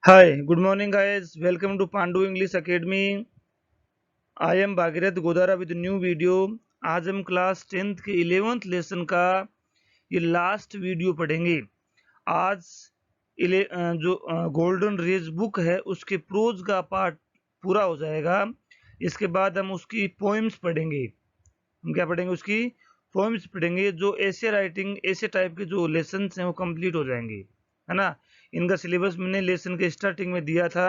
Hi, good morning, guys. Welcome to Pandu English Academy. I am Bhagirath Godara with new video. आज हम class 10th के 11th lesson का ये last video पढ़ेंगे। आज जो गोल्डन रेज बुक है उसके प्रोज का पार्ट पूरा हो जाएगा। इसके बाद हम उसकी पोएम्स पढ़ेंगे। हम क्या पढ़ेंगे? उसकी पोएम्स पढ़ेंगे। जो ऐसे राइटिंग ऐसे टाइप के जो लेसन हैं वो कंप्लीट हो जाएंगे, है ना। इनका सिलेबस मैंने लेसन के स्टार्टिंग में दिया था,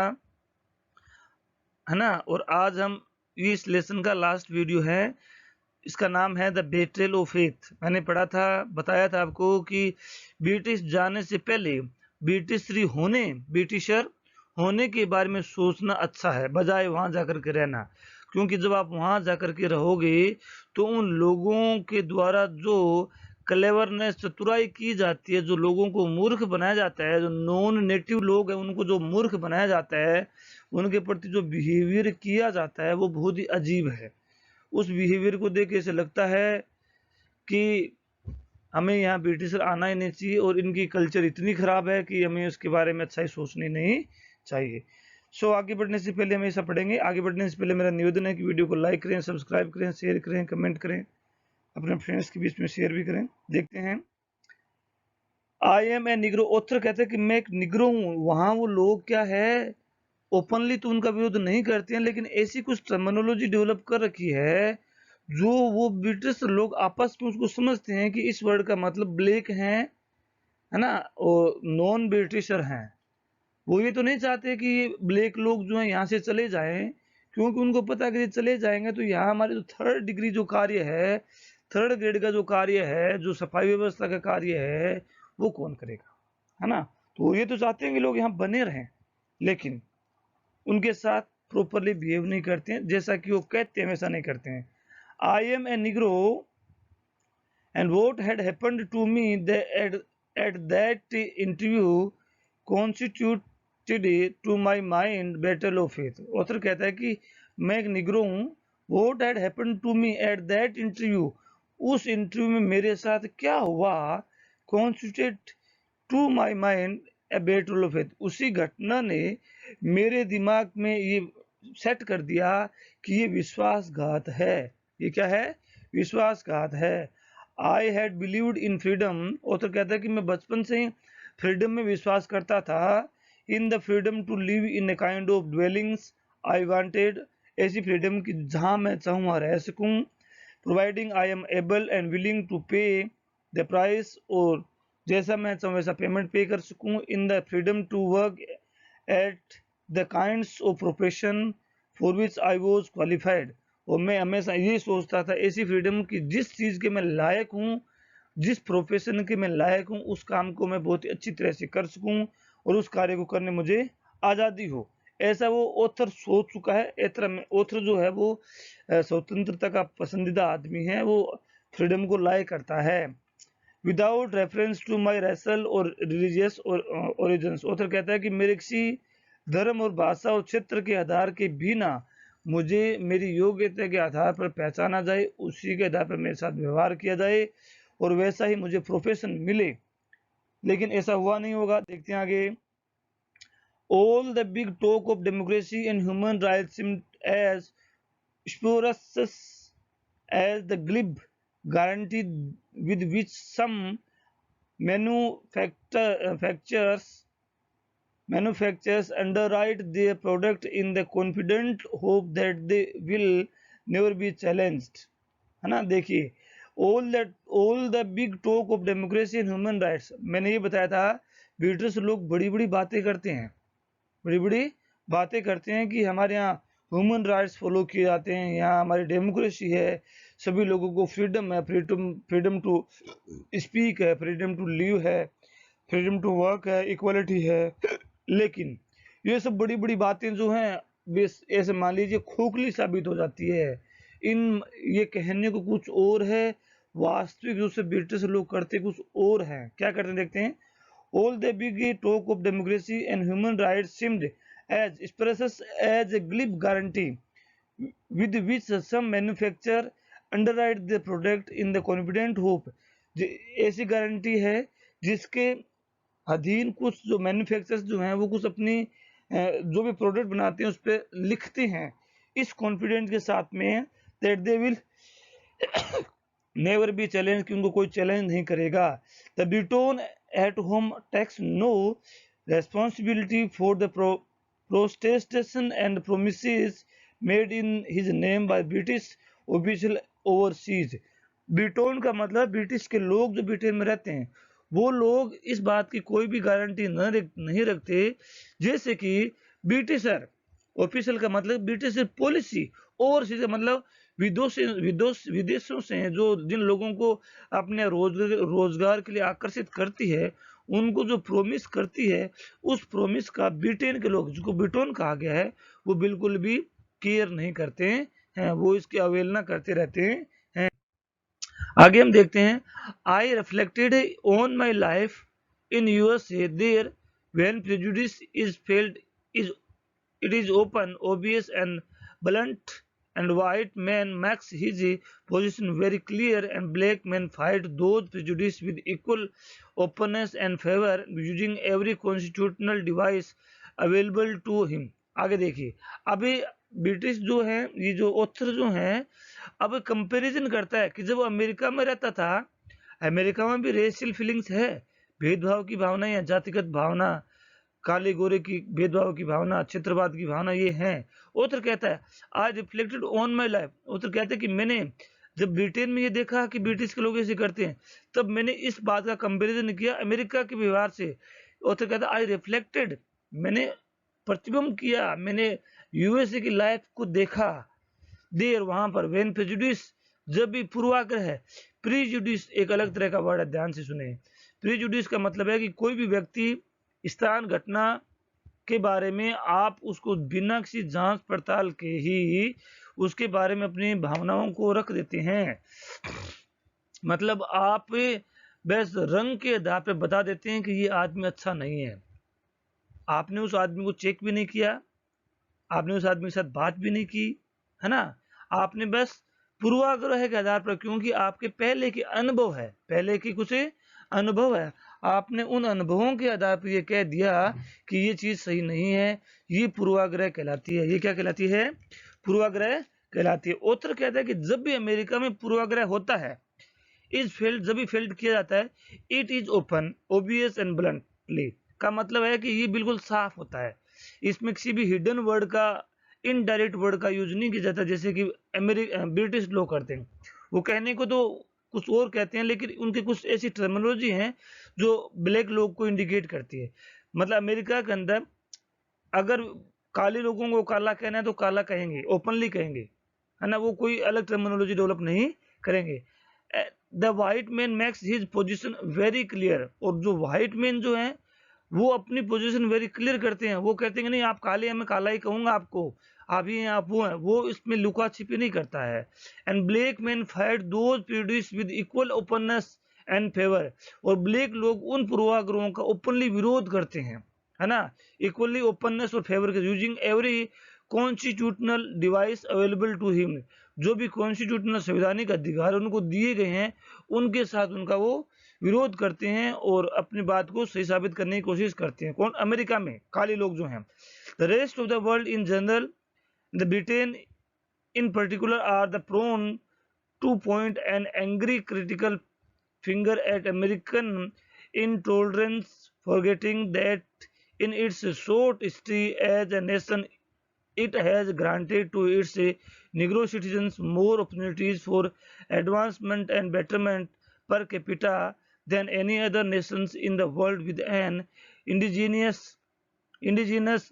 है ना। और आज हम इस लेसन का लास्ट वीडियो है। इसका नाम है द बेट्रेल ऑफ फेथ। मैंने पढ़ा था, बताया था आपको कि ब्रिटिश जाने से पहले ब्रिटिशर होने के बारे में सोचना अच्छा है, बजाय वहां जाकर के रहना। क्योंकि जब आप वहां जाकर के रहोगे तो उन लोगों के द्वारा जो क्लेवरनेस, चतुराई की जाती है, जो लोगों को मूर्ख बनाया जाता है, जो नॉन नेटिव लोग हैं उनको जो मूर्ख बनाया जाता है, उनके प्रति जो बिहेवियर किया जाता है वो बहुत ही अजीब है। उस बिहेवियर को देख के ऐसे लगता है कि हमें यहाँ ब्रिटिशर आना ही नहीं चाहिए और इनकी कल्चर इतनी खराब है कि हमें उसके बारे में अच्छा ही सोचनी नहीं चाहिए। आगे बढ़ने से पहले हम ऐसा पढ़ेंगे। आगे बढ़ने से पहले मेरा निवेदन है कि वीडियो को लाइक करें, सब्सक्राइब करें, शेयर करें, कमेंट करें, अपने फ्रेंड्स के बीच में शेयर भी करें। देखते हैं। I am a negro. Author कहते हैं कि मैं एक निग्रो हूँ। वहां वो लोग क्या है, ओपनली तो उनका विरोध नहीं करते हैं, लेकिन ऐसी कुछ टर्मिनोलॉजी डेवलप कर रखी है जो वो ब्रिटिश लोग आपस में उसको समझते हैं कि इस वर्ड का मतलब ब्लैक है ना, और नॉन ब्रिटिशर हैं। वो ये तो नहीं चाहते कि ब्लैक लोग जो है यहाँ से चले जाएं, क्योंकि उनको पता है कि चले जाएंगे तो यहाँ हमारे जो थर्ड डिग्री जो कार्य है, थर्ड ग्रेड का जो कार्य है, जो सफाई व्यवस्था का कार्य है, वो कौन करेगा, है ना। तो ये तो चाहते हैं कि लोग यहाँ बने रहें, लेकिन उनके साथ प्रॉपरली बिहेव नहीं करते हैं, जैसा कि वो कहते हैं वैसा नहीं करते हैं। I am a negro and what had happened to me at that interview constituted to my mind battle of faith. Author कहता है कि मैं एक निग्रो हूँ। What had happened to me at that interview, उस इंटरव्यू में मेरे साथ क्या हुआ, constitute to my mind a battle of faith, उसी घटना ने मेरे दिमाग में ये सेट कर दिया कि ये विश्वासघात है। ये क्या है? विश्वासघात है। I had believed in freedom. Author कहता है कि मैं बचपन से ही फ्रीडम में विश्वास करता था। In the freedom to live in a kind of dwellings I wanted, ऐसी फ्रीडम की जहां मैं चाहूँ वहां रह सकूं, providing I am able and willing to pay the price, और जैसा मैं चाहूँ वैसा पेमेंट पे कर सकूं। In the freedom to work at the kinds of profession for which I was qualified, और मैं हमेशा ये सोचता था ऐसी फ्रीडम की जिस चीज़ के मैं लायक हूँ, जिस प्रोफेशन के मैं लायक हूँ, उस काम को मैं बहुत ही अच्छी तरह से कर सकूं और उस कार्य को करने मुझे आज़ादी हो। ऐसा वो ऑथर सोच चुका है। ऑथर जो है वो स्वतंत्रता का पसंदीदा आदमी है, वो फ्रीडम को लायक करता है। Without reference to my racial और रिलीजियस और ओरिजिन्स, ऑथर कहता है कि मेरे किसी धर्म और भाषा और क्षेत्र के आधार के बिना मुझे मेरी योग्यता के आधार पर पहचाना जाए, उसी के आधार पर मेरे साथ व्यवहार किया जाए और वैसा ही मुझे प्रोफेशन मिले। लेकिन ऐसा हुआ नहीं होगा। देखते हैं आगे। All the big talk of democracy and human rights as spurious as the glib guarantee with which some manufacturers underwrite their product in the confident hope that they will never be challenged, है ना। देखिए, all the big talk of democracy and human rights, मैंने ये बताया था British लोग बड़ी बड़ी बातें करते हैं, बड़ी बड़ी बातें करते हैं कि हमारे यहाँ ह्यूमन राइट्स फॉलो किए जाते हैं, यहाँ हमारी डेमोक्रेसी है, सभी लोगों को फ्रीडम है, फ्रीडम टू स्पीक है, फ्रीडम टू लिव है, फ्रीडम टू वर्क है, इक्वलिटी है। लेकिन ये सब बड़ी बड़ी बातें जो हैं ऐसे मान लीजिए खोखली साबित हो जाती है। इन ये कहने को कुछ और है, वास्तविक रूप से ब्रिटिश लोग करते कुछ और हैं। क्या करते हैं देखते हैं। All the big talk of democracy and human rights seemed as precious as a glib guarantee with which some manufacturer underwrite the product in the confident hope, ऐसी गारंटी है जिसके अधीन कुछ जो मैन्युफैक्चरर्स जो हैं वो कुछ अपनी जो भी प्रोडक्ट बनाते हैं उस पर लिखते हैं इस कॉन्फिडेंस के साथ में that they will never be challenge, कि उनको कोई चैलेंज नहीं करेगा। The Briton at home takes no responsibility for the protestation and promises made in his name by British official overseas. Briton का मतलब ब्रिटिश के लोग जो ब्रिटेन में रहते हैं वो लोग इस बात की कोई भी गारंटी नहीं रखते, जैसे कि ब्रिटिशर, ऑफिशियल का मतलब ब्रिटिश पॉलिसी, ओवरसीज का मतलब विदेशों से जो जिन लोगों को अपने रोजगार के लिए आकर्षित करती है उनको जो प्रोमिस करती है उस प्रोमिस का ब्रिटेन के लोग, जिसको ब्रिटोन कहा गया है, वो बिल्कुल भी केयर नहीं करते हैं, वो इसकी अवहेलना करते रहते हैं। आगे हम देखते हैं, I reflected on my life in USA there when prejudice is felt is it is open, obvious and blunt, and white man makes his position very clear and black men fight those prejudice with equal openness and favor using every constitutional device available to him। आगे देखिए, अभी British जो है, ये जो author जो है, अब कंपैरिजन करता है कि जब वो अमेरिका में रहता था, अमेरिका में भी रेशियल फीलिंग्स है, भेदभाव की भावना या जातिगत भावना, काले गोरे की भेदभाव की भावना, क्षेत्रवाद की भावना, ये है। ऑथर कहता है I reflected on my life, author कहते हैं कि मैंने जब ब्रिटेन में ये देखा कि ब्रिटिश के लोग ऐसे करते हैं, तब मैंने इस बात का कंपैरिजन किया अमेरिका के व्यवहार से। ऑथर कहता है आई रिफ्लेक्टेड, मैंने प्रतिबिंब किया, मैंने यूएसए की लाइफ को देखा, देर वहां पर, व्हेन प्रेजुडिस, जब भी पूर्वाग्रह है, प्रीजुडिस एक अलग तरह का वर्ड है, ध्यान से सुने। प्रीजुडिस का मतलब है कि कोई भी व्यक्ति स्थान घटना के बारे में आप उसको बिना किसी जांच पड़ताल के ही उसके बारे में अपनी भावनाओं को रख देते हैं, मतलब आप बस रंग के आधार पर बता देते हैं कि ये आदमी अच्छा नहीं है, आपने उस आदमी को चेक भी नहीं किया, आपने उस आदमी के साथ बात भी नहीं की, है ना, आपने बस पूर्वाग्रह के आधार पर, क्योंकि आपके पहले के अनुभव है, पहले की कुछ अनुभव है, आपने उन अनुभवों के आधार पर ये कह दिया कि ये चीज सही नहीं है, ये पूर्वाग्रह कहलाती है। ये क्या कहलाती है? पूर्वाग्रह कहलाती है। ऑथर कहता है कि जब भी अमेरिका में पूर्वाग्रह होता है, इज फेल्ड, जब भी फेल्ड किया जाता है, it is open, obvious and bluntly, का मतलब है कि ये बिल्कुल साफ होता है, इसमें किसी भी हिडन वर्ड का, इनडायरेक्ट वर्ड का यूज नहीं किया जाता, जैसे कि ब्रिटिश लोग करते हैं। वो कहने को तो कुछ और कहते हैं, लेकिन उनके कुछ ऐसी टर्मिनोलॉजी है जो ब्लैक लोग को इंडिकेट करती है। मतलब अमेरिका के अंदर अगर काले लोगों को काला कहना है तो काला कहेंगे, ओपनली कहेंगे, है ना, वो कोई अलग टर्मिनोलॉजी डेवलप नहीं करेंगे। The white man makes his position very clear, और जो व्हाइट मैन जो है वो अपनी पोजीशन वेरी क्लियर करते हैं, वो कहते हैं नहीं आप काले हैं, मैं काला ही कहूंगा आपको, आप ही हैं, आप वो हैं, वो इसमें लुका छिपी नहीं करता है। And black man fight those prejudice with equal openness and favour, और ब्लैक लोग उन पूर्वाग्रहों का ओपनली विरोध करते हैं, है ना, इक्वली ओपननेस और फेवर के, using every constitutional device available to him, जो भी कॉन्स्टिट्यूशनल संवैधानिक अधिकार उनको दिए गए हैं उनके साथ उनका वो विरोध करते हैं और अपनी बात को सही साबित करने की कोशिश करते हैं। कौन? अमेरिका में काले लोग जो हैं। The rest of the world in general, the Britain in particular are the prone to point an angry critical finger at American intolerance, forgetting that in its short history as a nation it has granted to its Negro citizens more opportunities for advancement and betterment per capita than any other nations in the world with an indigenous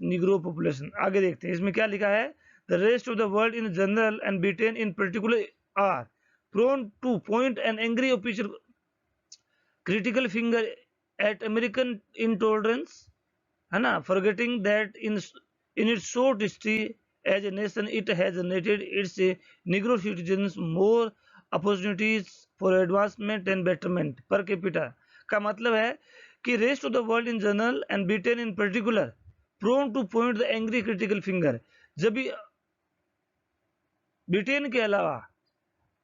Negro population। आगे देखते हैं इसमें क्या लिखा है। The rest of the world in general and Britain in particular are prone to point an angry official critical finger at American intolerance, है ना, forgetting that in its short history as a nation it has generated its Negro citizens more opportunities for advancement and betterment per capita। का मतलब है कि rest of the world in general and Britain in particular prone to point the angry critical finger, जब भी Britain के अलावा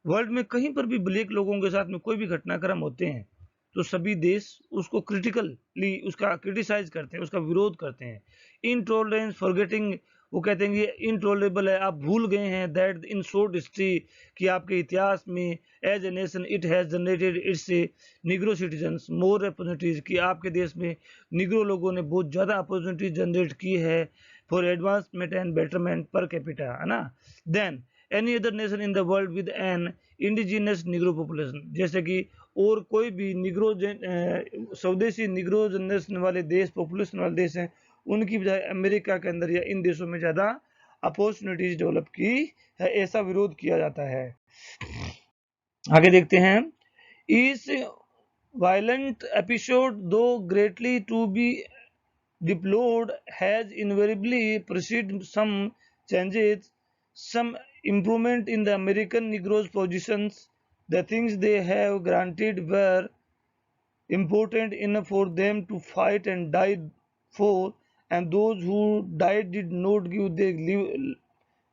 world में कहीं पर भी ब्लैक लोगों के साथ में कोई भी घटनाक्रम होते हैं तो सभी देश उसको क्रिटिकली उसका क्रिटिसाइज करते हैं, उसका विरोध करते हैं। इनटॉलरेंस, फॉरगेटिंग, वो कहते हैं ये इनटॉलरेबल है, आप भूल गए हैं दैट इन शॉर्ट हिस्ट्री, कि आपके इतिहास में as a nation it has generated its negro citizens more opportunities, कि आपके देश में निग्रो लोगों ने बहुत ज़्यादा अपॉर्चुनिटीज जनरेट की है for advancement and betterment per capita, है ना, then any other nation in the world with an indigenous negro population, जैसे कि और कोई भी निग्रो स्वदेशी निग्रो जनरेशन वाले देश, पॉपुलेशन वाले देश हैं, उनकी बजाय अमेरिका के अंदर या इन देशों में ज़्यादा अपॉर्चुनिटीज डेवलप की है, ऐसा विरोध किया जाता है। आगे देखते हैं, इस violent episode though greatly to be deplored has invariably preceded some changes, some improvement in the American Negroes' positions. The things they have granted were important enough for them to fight and die for, and those who died did not give their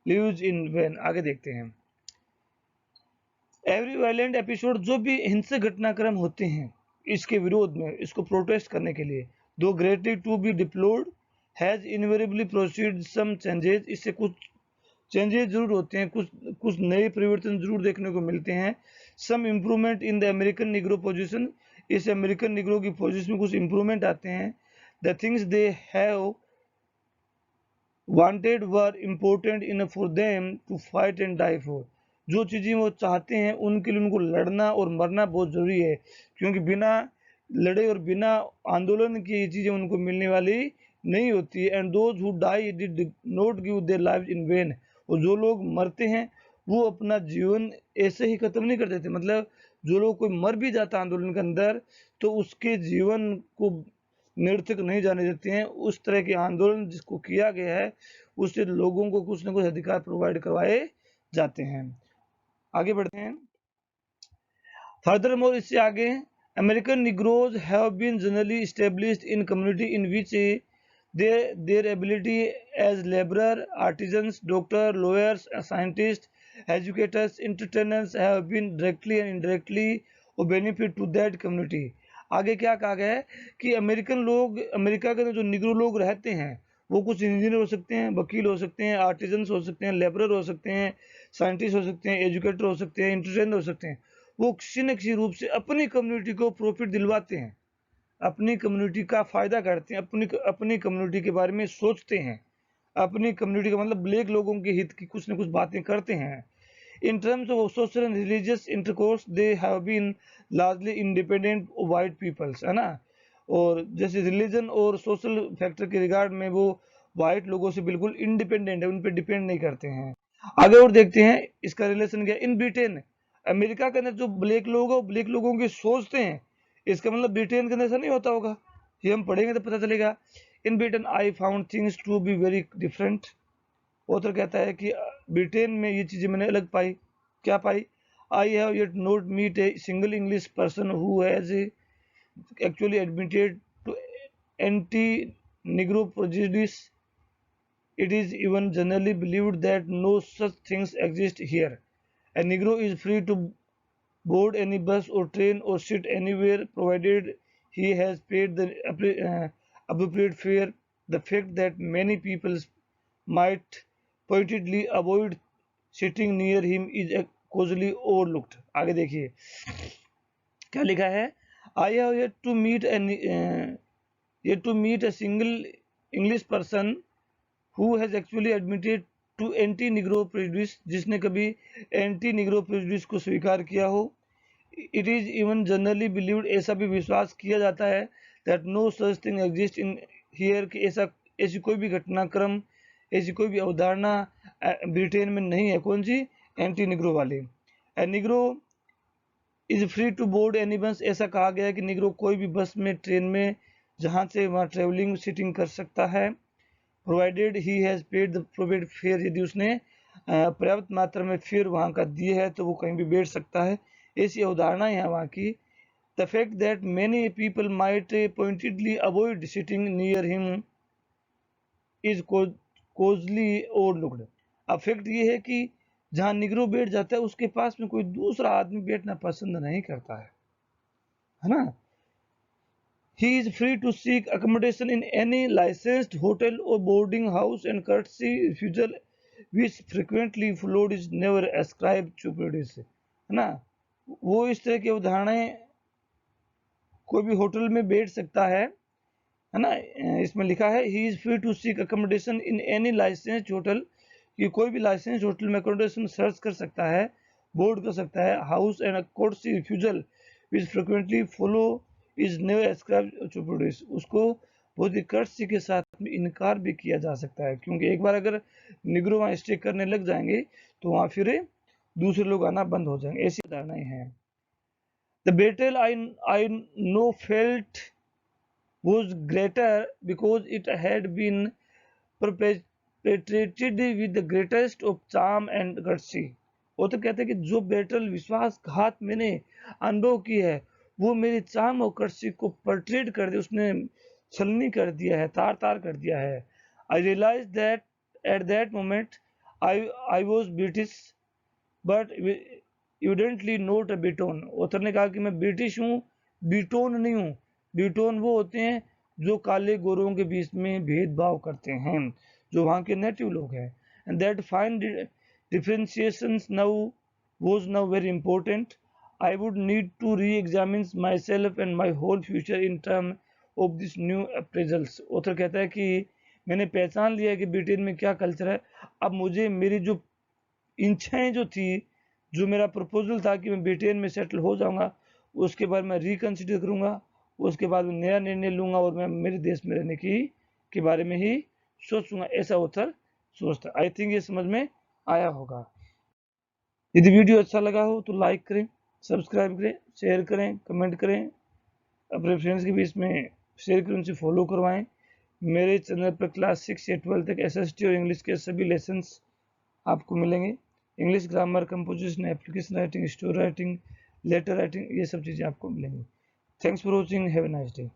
lives in vain. आगे देखते हैं, every violent episode, जो भी हिंसक घटनाक्रम होते हैं इसके विरोध में, इसको प्रोटेस्ट करने के लिए, though greatly to be deplored has invariably proceed some changes, इससे कुछ चेंजेस जरूर होते हैं, कुछ नए परिवर्तन जरूर देखने को मिलते हैं। Some improvement in the American Negro position, इस अमेरिकन निग्रो की पोजीशन में कुछ इम्प्रूवमेंट आते हैं। The things they have wanted were important enough for them to fight and die for, जो चीज़ें वो चाहते हैं उनके लिए उनको लड़ना और मरना बहुत ज़रूरी है, क्योंकि बिना लड़े और बिना आंदोलन की ये चीज़ें उनको मिलने वाली नहीं होती। And those who die did not give their life in vain, और जो लोग मरते हैं वो अपना जीवन ऐसे ही खत्म नहीं कर देते, मतलब जो लोग कोई मर भी जाता है आंदोलन के अंदर तो उसके जीवन को निरर्थक नहीं जाने देते हैं। उस तरह के आंदोलन जिसको किया गया है उससे लोगों को कुछ न कुछ अधिकार प्रोवाइड करवाए जाते हैं। आगे बढ़ते हैं, फर्दरमोर इससे आगे, American negroes have been generally established in community in which their ability as laborer, artisans, doctor, lawyers, scientists, educators, entertainers have been directly and indirectly of benefit to that community. आगे क्या कहा गया है कि American लोग, America के अंदर जो निग्रो लोग रहते हैं वो कुछ इंजीनियर हो सकते हैं, वकील हो सकते हैं, आर्टिजन्स हो सकते हैं, लेबरर हो सकते हैं, साइंटिस्ट हो सकते हैं, एजुकेटर हो सकते हैं, एंटरटेनर हो सकते हैं। वो किसी न किसी रूप से अपनी कम्युनिटी को प्रॉफिट दिलवाते हैं, अपनी कम्युनिटी का फायदा करते हैं, अपनी कम्युनिटी के बारे में सोचते हैं, अपनी कम्युनिटी का मतलब ब्लैक लोगों के हित की कुछ न कुछ बातें करते हैं। In terms of social and religious intercourse they have been largely independent white peoples, है ना, और जैसे रिलीजन और सोशल फैक्टर के रिगार्ड में वो वाइट लोगों से बिल्कुल इंडिपेंडेंट है, उन पर डिपेंड नहीं करते हैं। आगे और देखते हैं इसका रिलेशन क्या। इन ब्रिटेन, अमेरिका के अंदर जो ब्लैक लोग हैं ब्लैक लोगों की सोचते हैं, इसका मतलब ब्रिटेन के अंदर ऐसा नहीं होता होगा, ये हम पढ़ेंगे तो पता चलेगा। In Britain I found things to be very different, author कहता है कि ब्रिटेन में ये चीज़ें मैंने अलग पाई। क्या पाई? I have yet not meet a single English person who has actually admitted to anti Negro prejudice. It is even generally believed that no such things exist here. A Negro is free to board any bus or train or sit anywhere provided he has paid the appropriate fare. The fact that many people might pointedly avoid sitting near him is causally overlooked. आगे देखिए क्या लिखा है। I have yet to meet a single English person who has actually admitted to anti Negro prejudice, जिसने कभी anti Negro prejudice को स्वीकार किया हो। It is even generally believed, ऐसा भी विश्वास किया जाता है, that no such thing exist in here, कि ऐसी कोई भी घटनाक्रम, ऐसी कोई भी अवधारणा ब्रिटेन में नहीं है। कौन सी? एंटी निग्रो वाली। A Negro is free to board any bus, ऐसा कहा गया है कि निग्रो कोई भी बस में, ट्रेन में, जहाँ से वहाँ ट्रेवलिंग सिटिंग कर सकता है, provided he has paid the provide fair, यदि उसने पर्याप्त मात्रा में फेयर वहाँ का दिए है तो वो कहीं भी बैठ सकता है। ऐसी अवधारणा है वहाँ की। The fact that many people might pointedly avoid sitting near him is cosily overlooked. अब फैक्ट ये है कि जहाँ निग्रो बैठ जाता है उसके पास में कोई दूसरा आदमी बैठना पसंद नहीं करता है ना, He is free to seek accommodation in any licensed hotel or boarding house, and courtesy refusal which frequently followed is never ascribed to prejudice. है ना? वो इस तरह की उदाहरणें कोई भी होटल में बैठ सकता है ना? इसमें लिखा है he is free to seek accommodation in any licensed hotel, कि कोई भी लाइसेंस होटल में अकोमोडेशन सर्च कर सकता है, बोर्ड कर सकता है house, and courtesy refusal which frequently follow is never ascribe to produce. उसको बहुत ही कर्टसी के साथ में इनकार भी किया जा सकता है, क्योंकि एक बार अगर निगरो वहाँ स्टे करने लग जाएंगे तो वहाँ फिर दूसरे लोग आना बंद हो जाएंगे। ऐसी धारणाएं हैं। The battle I now felt was greater because it had been perpetrated with the greatest of charm and courtesy। वो तो कहते हैं कि जो बेटल विश्वासघात मैंने अनुभव की है वो मेरी चार्म और कर्सी को पर्ट्रेट कर दिया, उसने छलनी कर दिया है, तार तार कर दिया है। I realize that at that moment I was British but evidently not a Briton. Author ने कहा कि मैं ब्रिटिश हूँ, बिटोन नहीं हूँ। बिटोन वो होते हैं जो काले गोरों के बीच में भेदभाव करते हैं, जो वहाँ के नेटिव लोग हैं। And that fine differentiations now was now very important. I would need to re-examine myself and my whole future in terms of this new appraisals। Author कहता है कि मैंने पहचान लिया कि ब्रिटेन में क्या कल्चर है। अब मुझे मेरी जो इच्छाएं जो थी, जो मेरा प्रपोजल था कि मैं ब्रिटेन में सेटल हो जाऊंगा, उसके बाद मैं रिकंसिडर करूंगा, उसके बाद मैं नया निर्णय लूंगा और मैं मेरे देश में रहने की के बारे में ही सोचूंगा। ऐसा ऑथर सोचता। आई थिंक ये समझ में आया होगा। यदि वीडियो अच्छा लगा हो तो लाइक करें, सब्सक्राइब करें, शेयर करें, कमेंट करें, अपने फ्रेंड्स के बीच में शेयर करें, उनसे फॉलो करवाएं। मेरे चैनल पर क्लास 6 से 12 तक SST और इंग्लिश के सभी लेसन्स आपको मिलेंगे। English grammar, composition, application writing, story writing, letter writing, ये सब चीज़ें आपको मिलेंगी। Thanks for watching. Have a nice day.